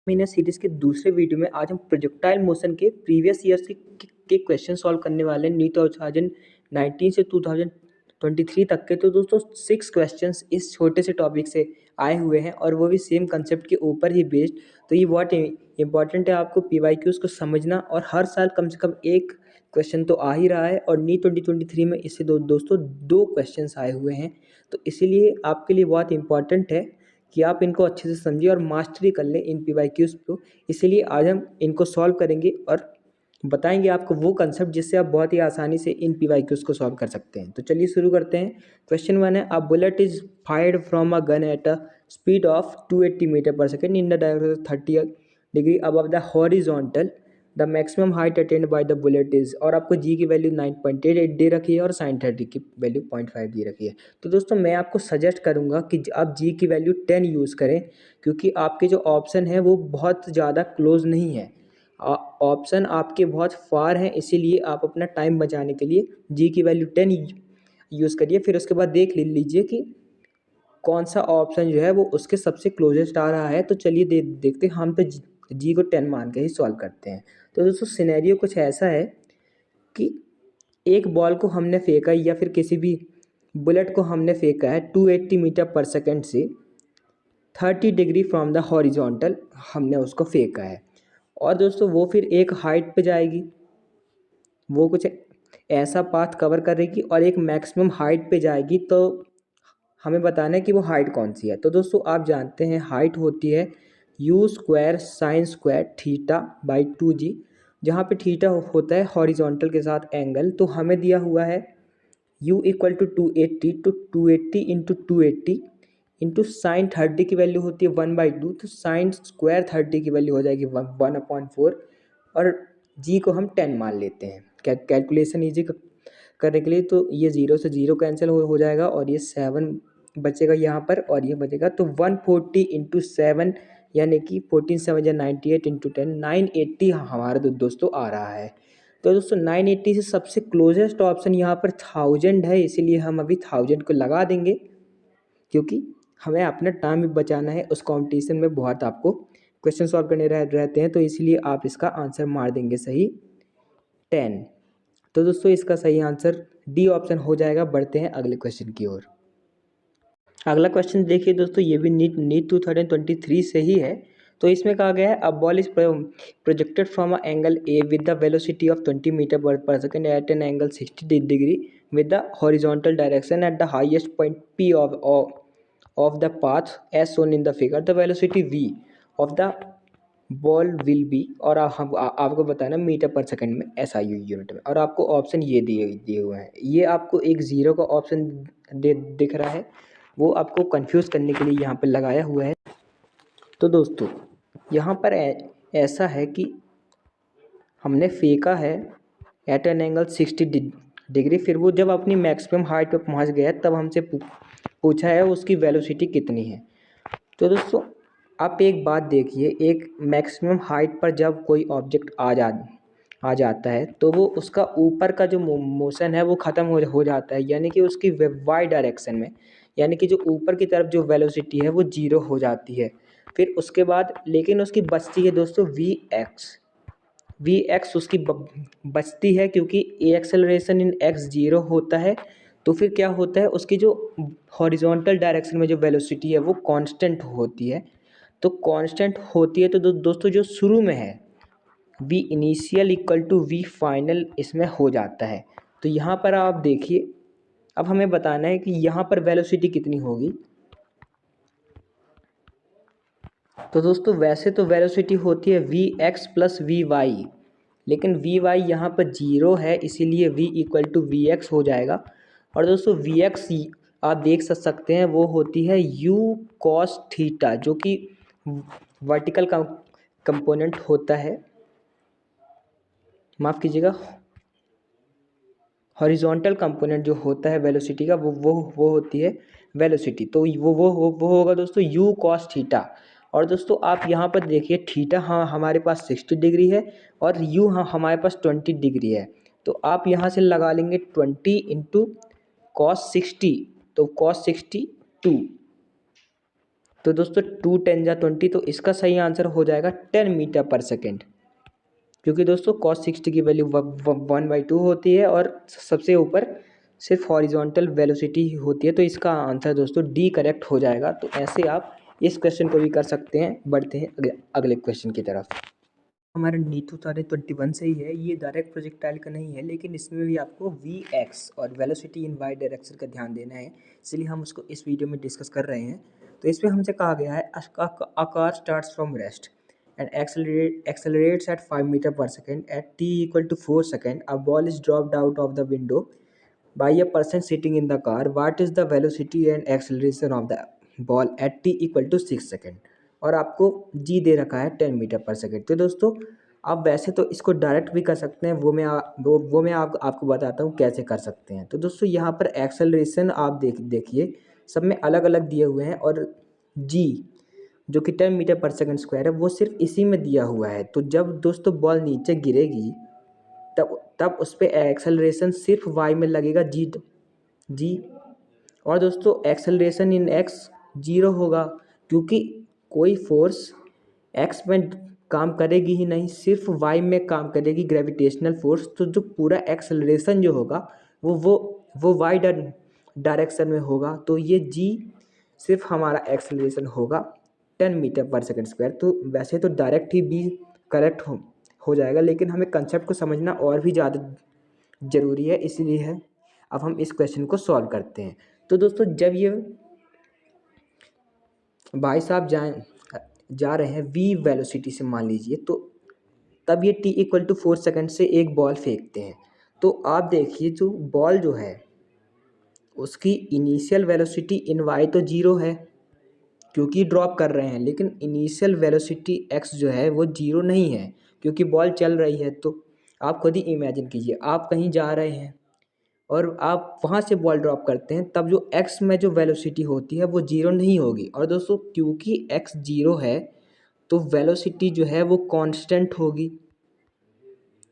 महीने सीरीज के दूसरे वीडियो में आज हम प्रोजेक्टाइल मोशन के प्रीवियस ईयर्स के क्वेश्चन सॉल्व करने वाले हैं। 2019 से 2023 तक के। तो दोस्तों 6 क्वेश्चंस इस छोटे से टॉपिक से आए हुए हैं और वो भी सेम कंसेप्ट के ऊपर ही बेस्ड। तो ये बहुत इंपॉर्टेंट है आपको PYQs को समझना, और हर साल कम से कम एक क्वेश्चन तो आ ही रहा है, और नी 2023 में इससे दोस्तों 2 क्वेश्चंस आए हुए हैं। तो इसीलिए आपके लिए बहुत इंपॉर्टेंट है कि आप इनको अच्छे से समझिए और मास्टरी कर लें इन PYQs को। इसीलिए आज हम इनको सॉल्व करेंगे और बताएंगे आपको वो कंसेप्ट जिससे आप बहुत ही आसानी से इन PYQs को सॉल्व कर सकते हैं। तो चलिए शुरू करते हैं। क्वेश्चन 1 है, a bullet is fired from a gun at a speed of 280 metre per second in the direction 30 degree above the horizontal. The maximum height attained by the bullet is, और आपको जी की वैल्यू 9.88 दे रखी है और sign 30 की value 0.5 दे रखी है। तो दोस्तों मैं आपको सजेस्ट करूंगा कि आप जी की वैल्यू 10 यूज़ करें, क्योंकि आपके जो ऑप्शन है वो बहुत ज़्यादा क्लोज नहीं है। ऑप्शन आपके बहुत फार हैं, इसीलिए आप अपना टाइम बचाने के लिए जी की वैल्यू 10 यूज़ करिए। फिर उसके बाद देख लीजिए कि कौन सा ऑप्शन जो है वो उसके सबसे क्लोजेस्ट आ रहा है। तो चलिए देखते हैं। हम तो जी को 10 मान के ही सॉल्व करते हैं। तो दोस्तों सिनेरियो कुछ ऐसा है कि एक बॉल को हमने फेंका, या फिर किसी भी बुलेट को हमने फेंका है 280 मीटर पर सेकेंड से 30 डिग्री फ्रॉम द हॉरिजॉन्टल, हमने उसको फेंका है। और दोस्तों वो फिर एक हाइट पे जाएगी, वो कुछ ऐसा पाथ कवर करेगी और एक मैक्सिमम हाइट पे जाएगी। तो हमें बताना है कि वो हाइट कौन सी है। तो दोस्तों आप जानते हैं हाइट होती है you square sine square theta by 2g, जहाँ पे थीटा होता है हॉरिजॉन्टल के साथ एंगल। तो हमें दिया हुआ है u इक्वल टू 280, तो 280 इंटू 280 इंटू साइन 30 की वैल्यू होती है 1/2, तो साइन स्क्वायर 30 की वैल्यू हो जाएगी 1/4, और g को हम 10 मान लेते हैं कैलकुलेशन ईजी करने के लिए। तो ये 0 से 0 कैंसिल हो जाएगा, और ये 7 बचेगा यहाँ पर, और ये बचेगा। तो 140 इंटू 7 यानी कि 14 7 या 98 इंटू 10 980 हमारा दोस्तों आ रहा है। तो दोस्तों 980 से सबसे क्लोजेस्ट ऑप्शन यहाँ पर 1000 है, इसीलिए हम अभी 1000 को लगा देंगे, क्योंकि हमें अपना टाइम भी बचाना है। उस कंपटीशन में बहुत आपको क्वेश्चन सॉल्व करने रहते हैं, तो इसीलिए आप इसका आंसर मार देंगे सही 10। तो दोस्तों इसका सही आंसर डी ऑप्शन हो जाएगा। बढ़ते हैं अगले क्वेश्चन की ओर। अगला क्वेश्चन देखिए दोस्तों, ये भी नीट 2023 से ही है। तो इसमें कहा गया है, a ball is projected from a angle A with the velocity of 20 metre per second at an angle 60 degree with the horizontal direction at the highest point P of the path as shown in the figure. The velocity V of the ball will be, और आपको बताना metre पर second में SI unit में, और आपको option ये दिए हुए हैं। ये आपको एक जीरो का ऑप्शन दिख रहा है, वो आपको कंफ्यूज करने के लिए यहाँ पर लगाया हुआ है। तो दोस्तों यहाँ पर ऐसा है कि हमने फेंका है एट एन एंगल 60 डिग्री, फिर वो जब अपनी मैक्सिमम हाइट पे पहुँच गया तब हमसे पूछा है उसकी वेलोसिटी कितनी है। तो दोस्तों आप एक बात देखिए, एक मैक्सिमम हाइट पर जब कोई ऑब्जेक्ट आ जाता है तो वो उसका ऊपर का जो मोशन है वो ख़त्म हो जाता है, यानी कि उसकी वाई डायरेक्शन में, यानी कि जो ऊपर की तरफ जो वेलोसिटी है वो 0 हो जाती है। फिर उसके बाद लेकिन उसकी बचती है दोस्तों वी एक्स उसकी बचती है, क्योंकि एक्सेलरेशन इन एक्स 0 होता है। तो फिर क्या होता है, उसकी जो हॉरिजॉन्टल डायरेक्शन में जो वेलोसिटी है वो कांस्टेंट होती है। तो कांस्टेंट होती है, तो दोस्तों जो शुरू में है V initial equal to V final इसमें हो जाता है। तो यहाँ पर आप देखिए, अब हमें बताना है कि यहाँ पर वेलोसिटी कितनी होगी। तो दोस्तों वैसे तो वेलोसिटी होती है V X plus V Y, लेकिन वी वाई यहाँ पर 0 है, इसीलिए v equal to V X हो जाएगा। और दोस्तों वी एक्स आप देख सकते हैं वो होती है u cos थीटा, जो कि वर्टिकल कंपोनेंट होता है, माफ़ कीजिएगा हॉरिजॉन्टल कंपोनेंट जो होता है वेलोसिटी का, वो होती है वेलोसिटी। तो वो होगा दोस्तों u cos थीटा। और दोस्तों आप यहाँ पर देखिए थीटा हाँ हमारे पास 60 डिग्री है, और u हाँ हमारे पास 20 डिग्री है। तो आप यहाँ से लगा लेंगे 20 इंटू cos 60, तो cos 60 2, तो दोस्तों 2 × 10 = 20, तो इसका सही आंसर हो जाएगा 10 मीटर पर सेकेंड, क्योंकि दोस्तों cos 60 की वैल्यू 1/2 होती है और सबसे ऊपर सिर्फ हॉरिजॉन्टल वेलोसिटी ही होती है। तो इसका आंसर दोस्तों डी करेक्ट हो जाएगा। तो ऐसे आप इस क्वेश्चन को भी कर सकते हैं। बढ़ते हैं अगले क्वेश्चन की तरफ। हमारा नीट 2021 से ही है, ये डायरेक्ट प्रोजेक्टाइल का नहीं है, लेकिन इसमें भी आपको वी एक्स और वेलोसिटी इन वाई डायरेक्शन का ध्यान देना है, इसलिए हम उसको इस वीडियो में डिस्कस कर रहे हैं। तो इसमें हमसे कहा गया है a car starts from rest and accelerates at 5 meter per second at t equal to 4 second. A ball is dropped out of the window by a person sitting in the car. What is the velocity and acceleration of the ball at t equal to 6 second? और आपको जी दे रखा है 10 metre per second. तो दोस्तों आप वैसे तो इसको डायरेक्ट भी कर सकते हैं, वो मैं आपको बताता हूँ कैसे कर सकते हैं। तो दोस्तों यहाँ पर एक्सेलरेशन आप देखिए सब में अलग अलग दिए हुए हैं, और जी जो कि 10 मीटर पर सेकेंड स्क्वायर है वो सिर्फ इसी में दिया हुआ है। तो जब दोस्तों बॉल नीचे गिरेगी तब उस पर एक्सेलरेशन सिर्फ वाई में लगेगा जी। और दोस्तों एक्सेलरेशन इन एक्स 0 होगा, क्योंकि कोई फोर्स एक्स में काम करेगी ही नहीं, सिर्फ वाई में काम करेगी ग्रेविटेशनल फोर्स। तो जो पूरा एक्सेलरेशन जो होगा वो वाई डायरेक्शन में होगा। तो ये जी सिर्फ हमारा एक्सेलरेशन होगा 10 मीटर पर सेकेंड स्क्वायर। तो वैसे तो डायरेक्ट ही बी करेक्ट हो जाएगा, लेकिन हमें कंसेप्ट को समझना और भी ज़्यादा ज़रूरी है, इसलिए है अब हम इस क्वेश्चन को सॉल्व करते हैं। तो दोस्तों जब ये भाई साहब जा रहे हैं वी वेलोसिटी से, मान लीजिए, तो तब ये t इक्वल टू 4 सेकेंड से एक बॉल फेंकते हैं। तो आप देखिए जो बॉल जो है उसकी इनिशियल वेलोसिटी इन वाई तो 0 है, क्योंकि ड्रॉप कर रहे हैं, लेकिन इनिशियल वेलोसिटी x जो है वो 0 नहीं है, क्योंकि बॉल चल रही है। तो आप खुद ही इमेजिन कीजिए, आप कहीं जा रहे हैं और आप वहाँ से बॉल ड्रॉप करते हैं, तब जो x में जो वेलोसिटी होती है वो 0 नहीं होगी। और दोस्तों क्योंकि x 0 है तो वेलोसिटी जो है वो कांस्टेंट होगी।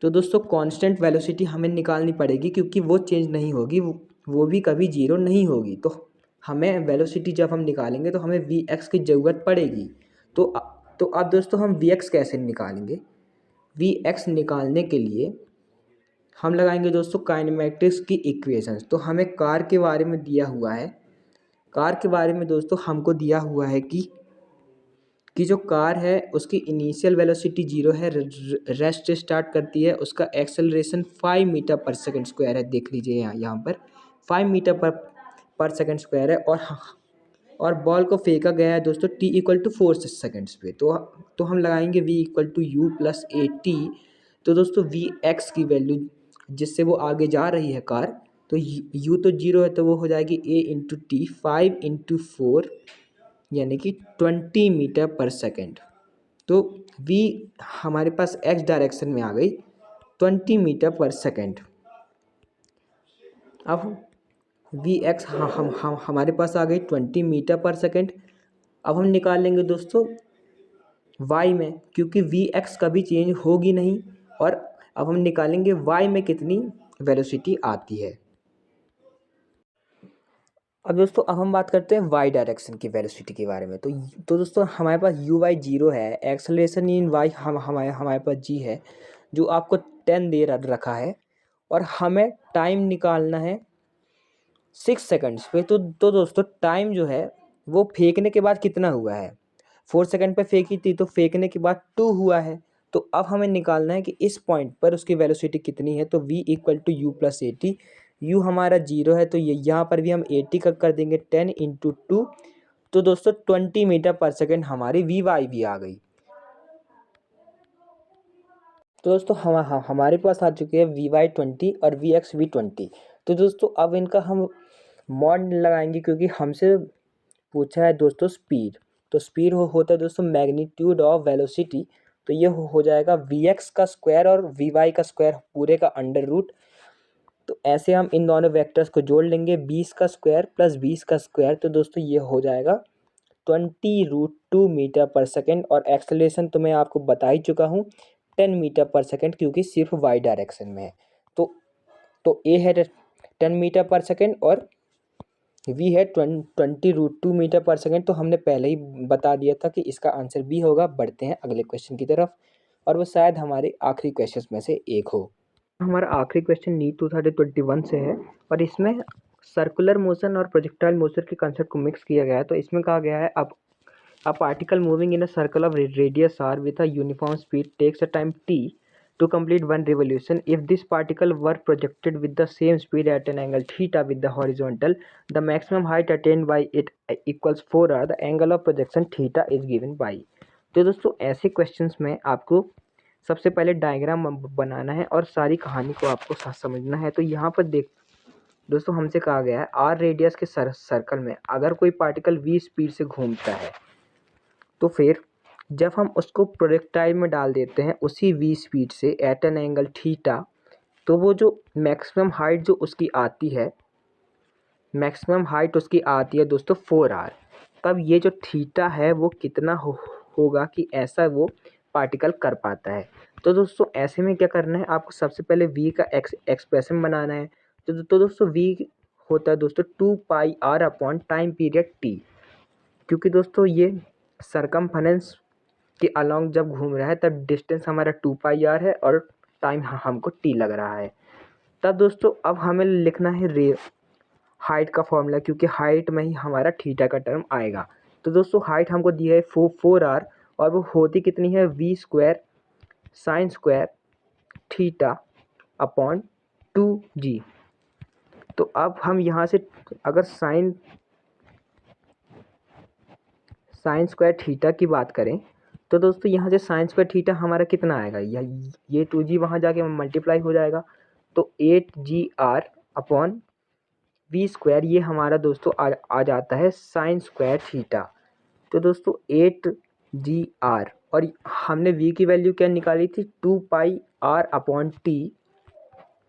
तो दोस्तों कांस्टेंट वेलोसिटी हमें निकालनी पड़ेगी, क्योंकि वो चेंज नहीं होगी, वो भी कभी 0 नहीं होगी। तो हमें वेलोसिटी जब हम निकालेंगे तो हमें वी एक्स की ज़रूरत पड़ेगी। तो अब दोस्तों हम वी एक्स कैसे निकालेंगे? वी एक्स निकालने के लिए हम लगाएंगे दोस्तों काइनेमेटिक्स की इक्वेशंस। तो हमें कार के बारे में दिया हुआ है, कार के बारे में दोस्तों हमको दिया हुआ है कि जो कार है उसकी इनिशियल वेलोसिटी 0 है, रेस्ट स्टार्ट करती है, उसका acceleration 5 metre per second square है। देख लीजिए यहाँ पर 5 मीटर पर सेकेंड स्क्वायर है, और बॉल को फेंका गया है दोस्तों t इक्वल टू 4 सेकेंड्स पे। तो हम लगाएंगे v equal to U plus A T. तो दोस्तों वी एक्स की वैल्यू जिससे वो आगे जा रही है कार, तो u तो 0 है, तो वो हो जाएगी a इंटू टी 5 इंटू 4 यानी कि 20 मीटर पर सेकेंड। तो v हमारे पास x डायरेक्शन में आ गई 20 मीटर पर सेकेंड। अब वी एक्स हम हमारे पास आ गई 20 मीटर पर सेकेंड। अब हम निकाल लेंगे दोस्तों y में, क्योंकि वी एक्स कभी चेंज होगी नहीं। और अब हम निकालेंगे y में कितनी वेलोसिटी आती है। अब दोस्तों अब हम बात करते हैं y डायरेक्शन की वेलोसिटी के बारे में। तो दोस्तों हमारे पास यू वाई 0 है, एक्सेलरेशन इन y हमारे पास g है, जो आपको 10 दे रखा है, और हमें टाइम निकालना है 6 सेकंड्स पे। तो दोस्तों टाइम जो है वो फेंकने के बाद कितना हुआ है, 4 सेकंड पे फेंकी थी, तो फेंकने के बाद 2 हुआ है। तो अब हमें निकालना है कि इस पॉइंट पर उसकी वेलोसिटी कितनी है। तो v equal to U plus A T, U हमारा 0 है, तो ये यहाँ पर भी हम 80 का कर देंगे 10 इंटू 2। तो दोस्तों 20 मीटर पर सेकेंड हमारी वी वाई भी आ गई। तो दोस्तों हमारे पास आ चुके हैं वी वाई 20 और वी एक्स वी 20। तो दोस्तों अब इनका हम मॉड लगाएंगे, क्योंकि हमसे पूछा है दोस्तों स्पीड। तो स्पीड होता है दोस्तों मैग्नीट्यूड ऑफ वेलोसिटी। तो ये हो जाएगा वी एक्स का स्क्वायर और वी वाई का स्क्वायर पूरे का अंडर रूट। तो ऐसे हम इन दोनों वेक्टर्स को जोड़ लेंगे, 20 का स्क्वायर प्लस 20 का स्क्वायर। तो दोस्तों ये हो जाएगा 20√2 मीटर पर सेकेंड। और एक्सेलरेशन तो मैं आपको बता ही चुका हूँ 10 मीटर पर सेकेंड, क्योंकि सिर्फ वाई डायरेक्शन में है। तो ए है 10 मीटर पर सेकेंड और v है 20√2 मीटर पर सेकेंड। तो हमने पहले ही बता दिया था कि इसका आंसर b होगा। बढ़ते हैं अगले क्वेश्चन की तरफ, और वो शायद हमारे आखिरी क्वेश्चन में से एक हो। हमारा आखिरी क्वेश्चन नीट 2021 से है, और इसमें सर्कुलर मोशन और प्रोजेक्टाइल मोशन के कंसेप्ट को मिक्स किया गया है। तो इसमें कहा गया है, अब a particle moving in a circle of radius r with a uniform speed takes a time t to complete one revolution. If this particle were projected with the same speed at an angle theta with the horizontal, the maximum height attained by it equals 4r. The angle of projection theta is given by। तो दोस्तों ऐसे questions में आपको सबसे पहले diagram बनाना है और सारी कहानी को आपको समझना है। तो यहाँ पर देख दोस्तों, हमसे कहा गया है आर रेडियस के सर्कल में अगर कोई पार्टिकल v स्पीड से घूमता है, तो फिर जब हम उसको प्रोजेक्टाइल में डाल देते हैं उसी v स्पीड से एट एन एंगल थीटा, तो वो जो मैक्सिमम हाइट जो उसकी आती है, मैक्सिमम हाइट उसकी आती है दोस्तों 4r। तब ये जो थीटा है वो कितना होगा कि ऐसा वो पार्टिकल कर पाता है। तो दोस्तों ऐसे में क्या करना है, आपको सबसे पहले v का एक्सप्रेशन बनाना है। तो दोस्तों v होता है दोस्तों 2πr upon time period t, क्योंकि दोस्तों ये सरकमफरेंस के अलॉन्ग जब घूम रहा है तब डिस्टेंस हमारा 2πr है और टाइम हमको t लग रहा है। तब दोस्तों अब हमें लिखना है हाइट का फॉर्मूला, क्योंकि हाइट में ही हमारा थीटा का टर्म आएगा। तो दोस्तों हाइट हमको दी है 4r, और वो होती कितनी है v² sine square theta upon 2g। तो अब हम यहाँ से अगर साइन स्क्वायर थीटा की बात करें, तो दोस्तों यहाँ से साइन स्क्वायर थीटा हमारा कितना आएगा, ये 2g वहाँ जाके मल्टीप्लाई हो जाएगा। तो 8gr अपॉन v², ये हमारा दोस्तों आ जाता है साइन स्क्वायर थीटा। तो दोस्तों 8gr, और हमने v की वैल्यू क्या निकाली थी 2πr upon T,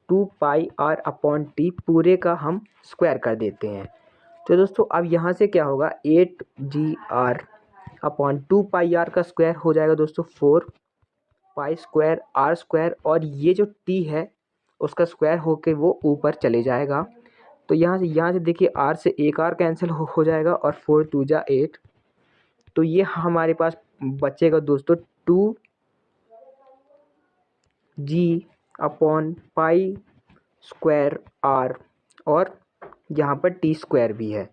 2πr upon T पूरे का हम स्क्वायर कर देते हैं। तो दोस्तों अब यहाँ से क्या होगा 8gr अपॉन 2πr का स्क्वायर हो जाएगा दोस्तों 4π² r², और ये जो t है उसका स्क्वायर होके वो ऊपर चले जाएगा। तो यहाँ से देखिए r से एक r कैंसिल हो जाएगा, और 4 2 जा 8। तो ये हमारे पास बचेगा दोस्तों 2g upon pi square r, और यहाँ पर t² भी है।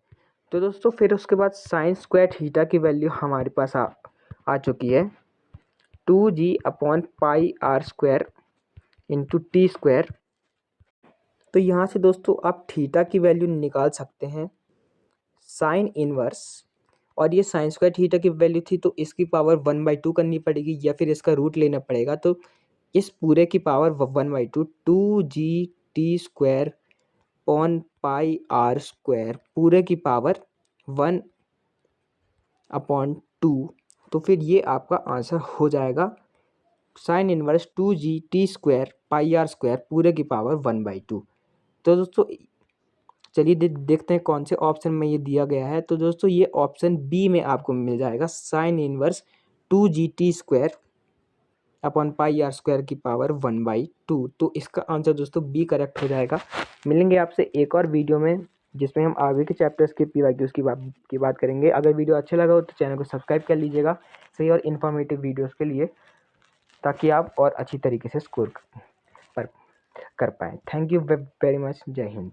तो दोस्तों फिर उसके बाद साइन स्क्वायर थीटा की वैल्यू हमारे पास आ चुकी है 2g upon pi r² into t²। तो यहाँ से दोस्तों आप थीटा की वैल्यू निकाल सकते हैं साइन इनवर्स, और ये साइन स्क्वायर थीटा की वैल्यू थी तो इसकी पावर 1/2 करनी पड़ेगी, या फिर इसका रूट लेना पड़ेगा। तो इस पूरे की power 1/2 2gt² upon pi r² पूरे की पावर 1/2। तो फिर ये आपका आंसर हो जाएगा साइन इनवर्स 2gt² पाई r² पूरे की पावर 1/2। तो दोस्तों चलिए देखते हैं कौन से ऑप्शन में ये दिया गया है। तो दोस्तों ये ऑप्शन बी में आपको मिल जाएगा sine inverse 2gt² upon pi r² की पावर 1/2। तो इसका आंसर दोस्तों बी करेक्ट हो जाएगा। मिलेंगे आपसे एक और वीडियो में जिसमें हम आगे के चैप्टर्स के PYQs की बात करेंगे। अगर वीडियो अच्छा लगा हो तो चैनल को सब्सक्राइब कर लीजिएगा सही और इन्फॉर्मेटिव वीडियोज़ के लिए, ताकि आप और अच्छी तरीके से स्कोर कर पाएँ। Thank you very much. जय हिंद।